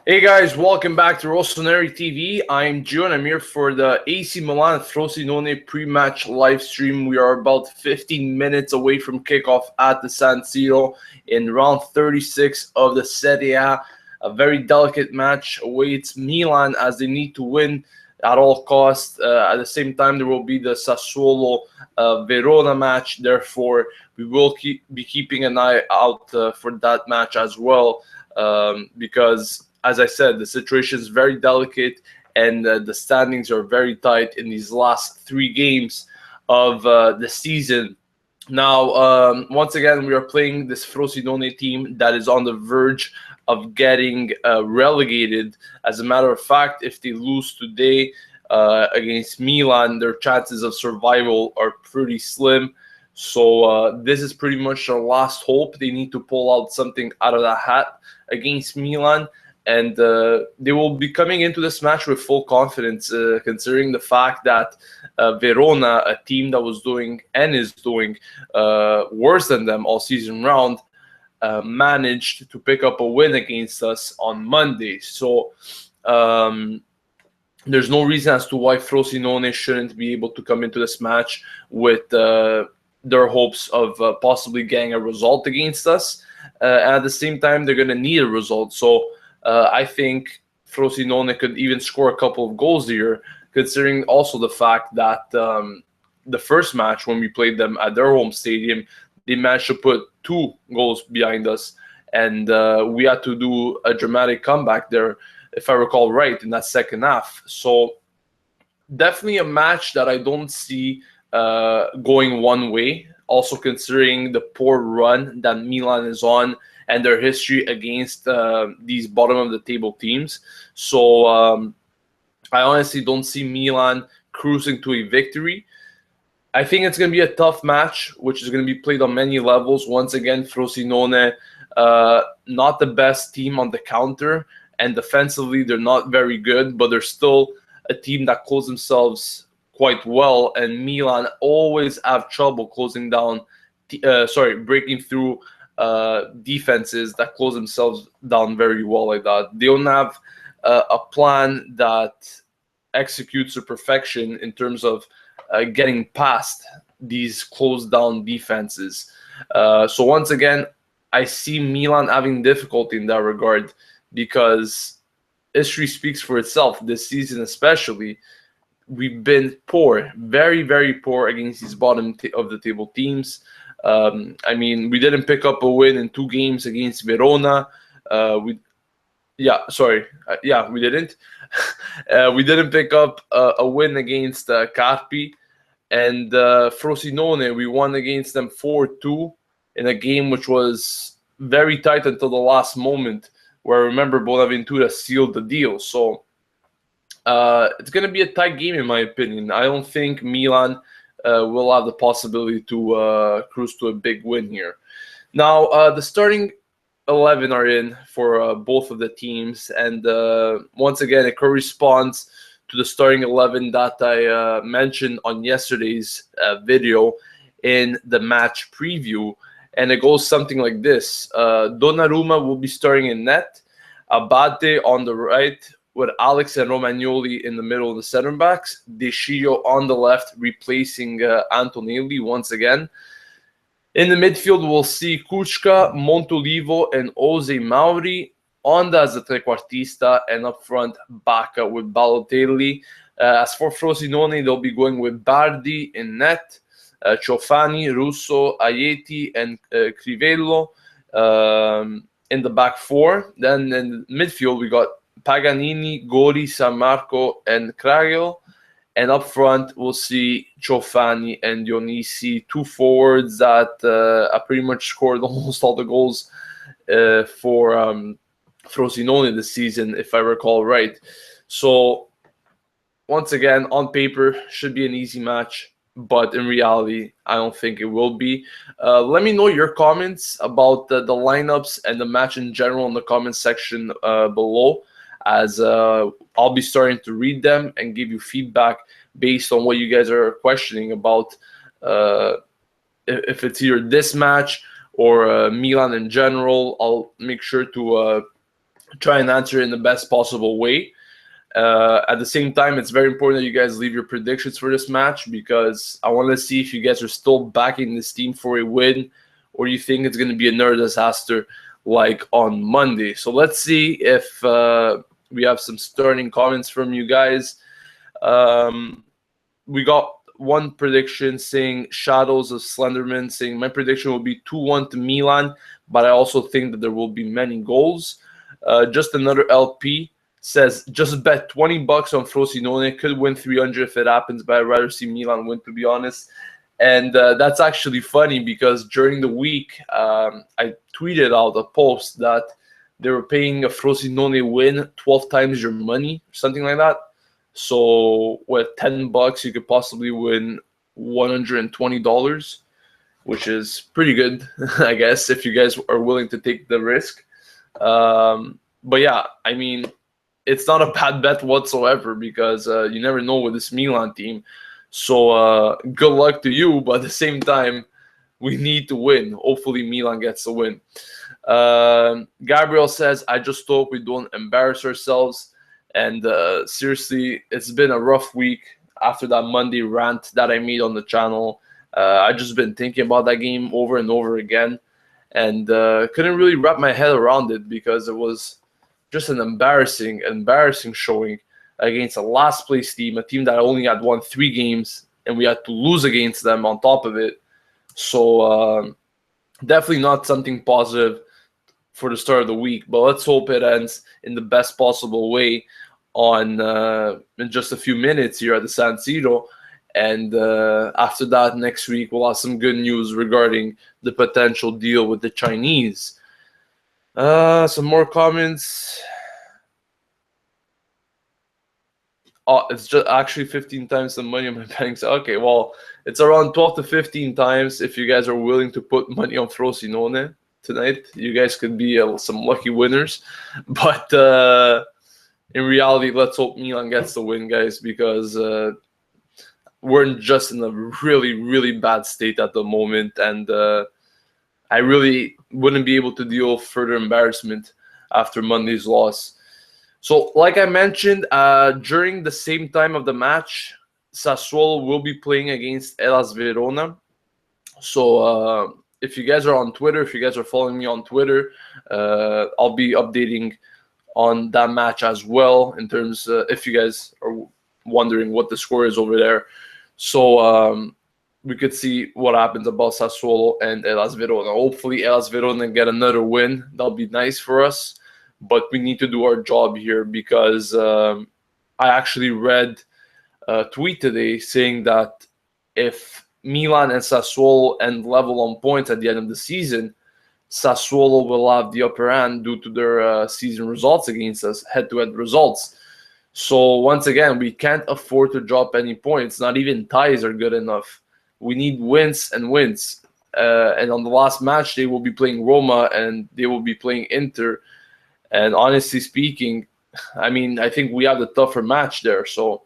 Hey guys, welcome back to Rossoneri TV. I'm Gio and I'm here for the AC Milan Frosinone pre-match live stream. We are about 15 minutes away from kickoff at the San Siro in round 36 of the Serie A. A very delicate match awaits Milan as they need to win at all costs. At the same time, there will be the Sassuolo Verona match. Therefore, we will be keeping an eye out for that match as well because as I said, the situation is very delicate and the standings are very tight in these last three games of the season. Now, once again, we are playing this Frosinone team that is on the verge of getting relegated. As a matter of fact, if they lose today against Milan, their chances of survival are pretty slim. So this is pretty much their last hope. They need to pull out something out of the hat against Milan, and they will be coming into this match with full confidence, considering the fact that Verona, a team that was doing and is doing worse than them all season round, managed to pick up a win against us on Monday. So there's no reason as to why Frosinone shouldn't be able to come into this match with their hopes of possibly getting a result against us. At the same time, they're going to need a result. So I think Frosinone could even score a couple of goals here, considering also the fact that the first match when we played them at their home stadium, they managed to put 2 goals behind us, and we had to do a dramatic comeback there, if I recall right, in that second half. So definitely a match that I don't see going one way, also considering the poor run that Milan is on and their history against these bottom of the table teams. So I honestly don't see Milan cruising to a victory. I think it's going to be a tough match, which is going to be played on many levels. Once again, Frosinone, not the best team on the counter, and defensively they're not very good, but they're still a team that close themselves quite well, and Milan always have trouble closing down, breaking through defenses that close themselves down very well like that. They don't have a plan that executes to perfection in terms of getting past these closed down defenses. So once again, I see Milan having difficulty in that regard because history speaks for itself this season, especially. We've been poor, very, very poor against these bottom of the table teams. I mean, we didn't pick up a win in 2 games against Verona. We didn't. We didn't pick up a win against Carpi, and Frosinone. We won against them 4-2 in a game which was very tight until the last moment, where I remember Bonaventura sealed the deal. So it's going to be a tight game, in my opinion. I don't think Milan will have the possibility to cruise to a big win here. Now, the starting 11 are in for both of the teams, and once again, it corresponds to the starting 11 that I mentioned on yesterday's video in the match preview, and it goes something like this. Donnarumma will be starting in net, Abate on the right, with Alex and Romagnoli in the middle of the center backs, De Sciglio on the left, replacing Antonelli once again. In the midfield, we'll see Kuchka, Montolivo, and Jose Mauri. Onda as the trequartista, and up front, Bacca with Balotelli. As for Frosinone, they'll be going with Bardi in net, Ciofani, Russo, Aieti, and Crivello in the back 4. Then in the midfield, we got Paganini, Gori, San Marco, and Kragel. And up front, we'll see Ciofani and Dionisi, 2 forwards that pretty much scored almost all the goals for Frosinone this season, if I recall right. So, once again, on paper, should be an easy match. But in reality, I don't think it will be. Let me know your comments about the lineups and the match in general in the comment section below, as I'll be starting to read them and give you feedback based on what you guys are questioning about, if it's either this match or Milan in general. I'll make sure to try and answer it in the best possible way. At the same time, it's very important that you guys leave your predictions for this match, because I want to see if you guys are still backing this team for a win, or you think it's going to be another disaster like on Monday. So let's see if we have some starting comments from you guys. We got one prediction saying Shadows of Slenderman, saying my prediction will be 2-1 to Milan, but I also think that there will be many goals. Just another LP says just bet $20 on Frosinone, could win 300 if it happens, but I'd rather see Milan win, to be honest. And that's actually funny, because during the week I tweeted out a post that they were paying a Frosinone win 12 times your money, something like that. So with $10, you could possibly win $120, which is pretty good, I guess, if you guys are willing to take the risk. But yeah, I mean, it's not a bad bet whatsoever, because you never know with this Milan team. So good luck to you, but at the same time, we need to win. Hopefully Milan gets the win. Gabriel says, I just hope we don't embarrass ourselves. And seriously, it's been a rough week after that Monday rant that I made on the channel. I've just been thinking about that game over and over again, and couldn't really wrap my head around it, because it was just an embarrassing showing against a last place team, a team that only had won 3 games, and we had to lose against them on top of it. So definitely not something positive for the start of the week, but let's hope it ends in the best possible way on in just a few minutes here at the San Siro. And after that, next week, we'll have some good news regarding the potential deal with the Chinese. Some more comments. Oh, it's just actually 15 times the money on my bank. Okay, well, it's around 12 to 15 times. If you guys are willing to put money on Frosinone tonight, you guys could be some lucky winners. But in reality, let's hope Milan gets the win, guys, because we're just in a really, really bad state at the moment, and I really wouldn't be able to deal with further embarrassment after Monday's loss. So, like I mentioned, during the same time of the match, Sassuolo will be playing against Hellas Verona. So, if you guys are on Twitter, if you guys are following me on Twitter, I'll be updating on that match as well, in terms if you guys are wondering what the score is over there. So we could see what happens about Sassuolo and Hellas Verona. Hopefully Hellas Verona get another win. That'll be nice for us. But we need to do our job here, because I actually read a tweet today saying that if Milan and Sassuolo end level on points at the end of the season, Sassuolo will have the upper hand due to their season results against us, head-to-head results. So once again, we can't afford to drop any points. Not even ties are good enough. We need wins and wins. And on the last match, they will be playing Roma and they will be playing Inter. And honestly speaking, I mean, I think we have the tougher match there. So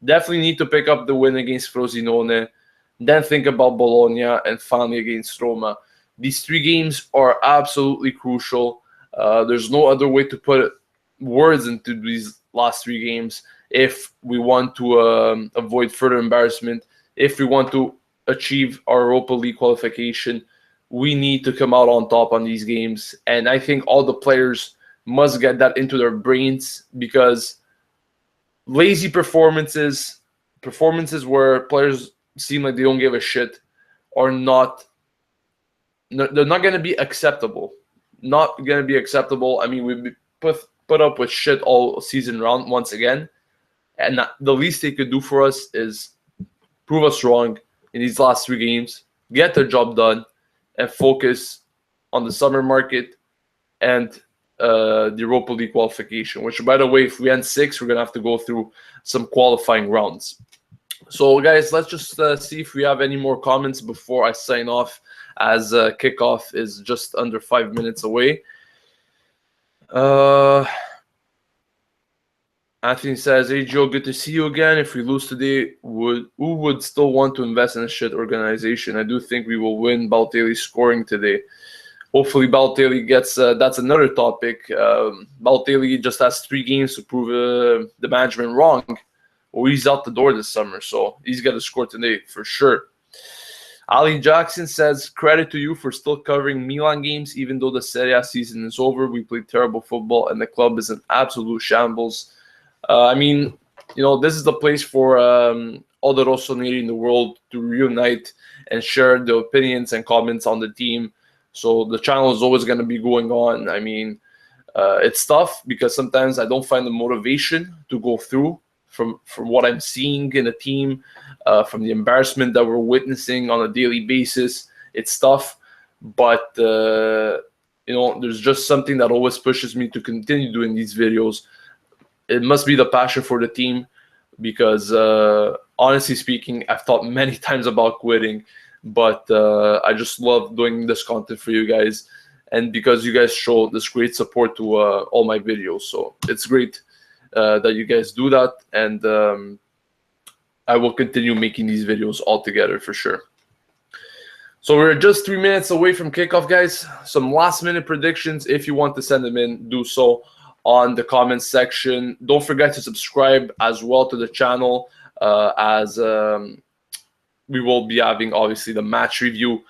definitely need to pick up the win against Frosinone, then think about Bologna, and finally against Roma. These 3 games are absolutely crucial. There's no other way to put words into these last 3 games if we want to avoid further embarrassment. If we want to achieve our Europa League qualification, we need to come out on top on these games. And I think all the players must get that into their brains, because lazy performances where players seem like they don't give a shit, are not, they're not going to be acceptable. Not going to be acceptable. I mean, we put up with shit all season round once again, and the least they could do for us is prove us wrong in these last 3 games, get their job done, and focus on the summer market and the Europa League qualification, which, by the way, if we end 6th, we're going to have to go through some qualifying rounds. So, guys, let's just see if we have any more comments before I sign off, as kickoff is just under 5 minutes away. Anthony says, hey, Joe, good to see you again. If we lose today, who would still want to invest in a shit organization? I do think we will win. Balotelli scoring today. hopefully Balotelli gets. That's another topic. Balotelli just has 3 games to prove the management wrong, or he's out the door this summer. So he's got to score today for sure. Ali Jackson says, credit to you for still covering Milan games, even though the Serie A season is over. We played terrible football, and the club is an absolute shambles. I mean, this is the place for all the Rossoneri in the world to reunite and share their opinions and comments on the team. So the channel is always going to be going on. I mean, it's tough because sometimes I don't find the motivation to go through from what I'm seeing in the team, from the embarrassment that we're witnessing on a daily basis. It's tough, but there's just something that always pushes me to continue doing these videos. It must be the passion for the team, because honestly speaking, I've thought many times about quitting, but I just love doing this content for you guys, and because you guys show this great support to all my videos. So it's great that you guys do that, and I will continue making these videos all together for sure. So we're just 3 minutes away from kickoff, guys. Some last minute predictions. If you want to send them in, do so on the comments section. Don't forget to subscribe as well to the channel, as we will be having obviously the match review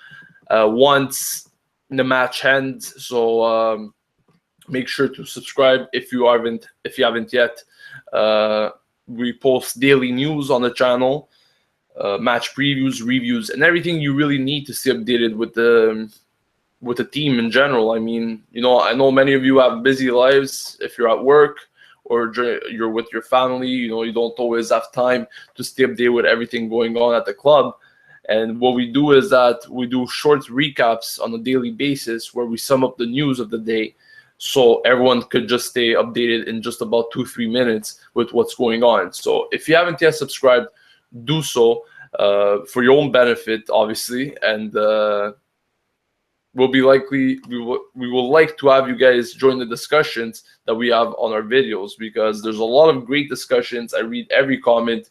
once the match ends. So make sure to subscribe if you haven't yet. We post daily news on the channel, match previews, reviews, and everything you really need to stay updated with the team in general. I mean, I know many of you have busy lives. If you're at work or you're with your family, you don't always have time to stay updated with everything going on at the club. And what we do is that we do short recaps on a daily basis where we sum up the news of the day, so everyone could just stay updated in just about 2-3 minutes with what's going on. So if you haven't yet subscribed, do so for your own benefit, obviously, and we will like to have you guys join the discussions that we have on our videos, because there's a lot of great discussions. I read every comment,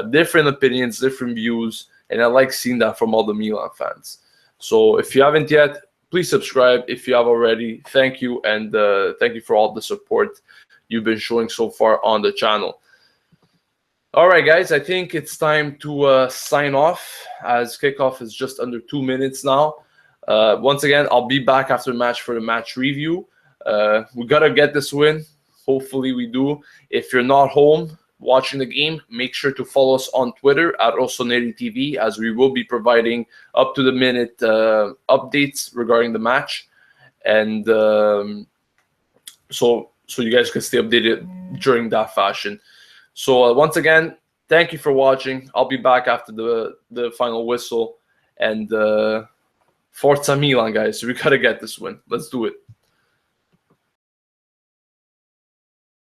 different opinions, different views, and I like seeing that from all the Milan fans. So if you haven't yet, please subscribe. If you have already, thank you, and thank you for all the support you've been showing so far on the channel. All right, guys, I think it's time to sign off, as kickoff is just under 2 minutes now. Once again, I'll be back after the match for the match review. We got to get this win. Hopefully we do. If you're not home watching the game, make sure to follow us on Twitter at Rossoneri TV, as we will be providing up-to-the-minute updates regarding the match. And so you guys can stay updated during that fashion. So once again, thank you for watching. I'll be back after the final whistle. And Forza Milan, guys. We got to get this win. Let's do it.